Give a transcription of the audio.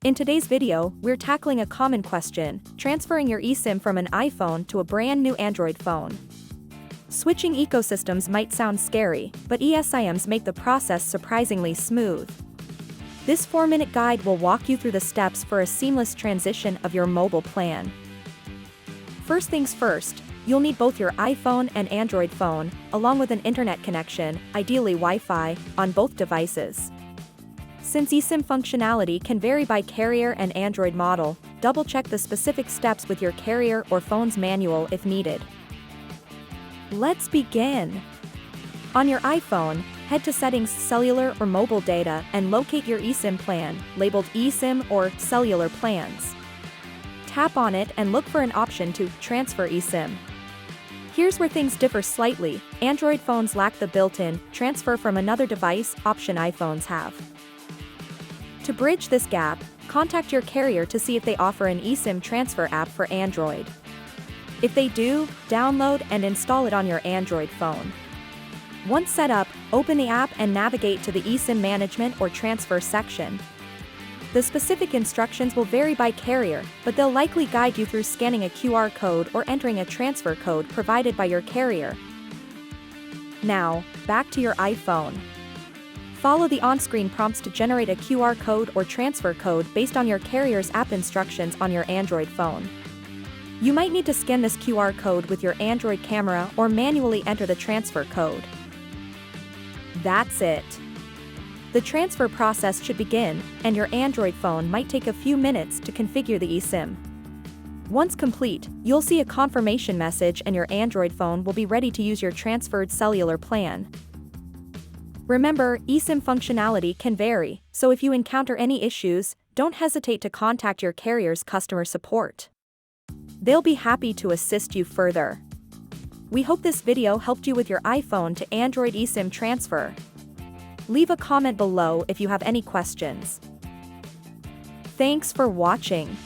In today's video, we're tackling a common question: transferring your eSIM from an iPhone to a brand new Android phone. Switching ecosystems might sound scary, but eSIMs make the process surprisingly smooth. This 4-minute guide will walk you through the steps for a seamless transition of your mobile plan. First things first, you'll need both your iPhone and Android phone, along with an internet connection, ideally Wi-Fi, on both devices. Since eSIM functionality can vary by carrier and Android model, double-check the specific steps with your carrier or phone's manual if needed. Let's begin. On your iPhone, head to Settings, Cellular or Mobile Data and locate your eSIM plan, labeled eSIM or Cellular Plans. Tap on it and look for an option to Transfer eSIM. Here's where things differ slightly. Android phones lack the built-in Transfer from another device option iPhones have. To bridge this gap, contact your carrier to see if they offer an eSIM transfer app for Android. If they do, download and install it on your Android phone. Once set up, open the app and navigate to the eSIM Management or Transfer section. The specific instructions will vary by carrier, but they'll likely guide you through scanning a QR code or entering a transfer code provided by your carrier. Now, back to your iPhone. Follow the on-screen prompts to generate a QR code or transfer code based on your carrier's app instructions on your Android phone. You might need to scan this QR code with your Android camera or manually enter the transfer code. That's it. The transfer process should begin, and your Android phone might take a few minutes to configure the eSIM. Once complete, you'll see a confirmation message and your Android phone will be ready to use your transferred cellular plan. Remember, eSIM functionality can vary, so if you encounter any issues, don't hesitate to contact your carrier's customer support. They'll be happy to assist you further. We hope this video helped you with your iPhone to Android eSIM transfer. Leave a comment below if you have any questions. Thanks for watching.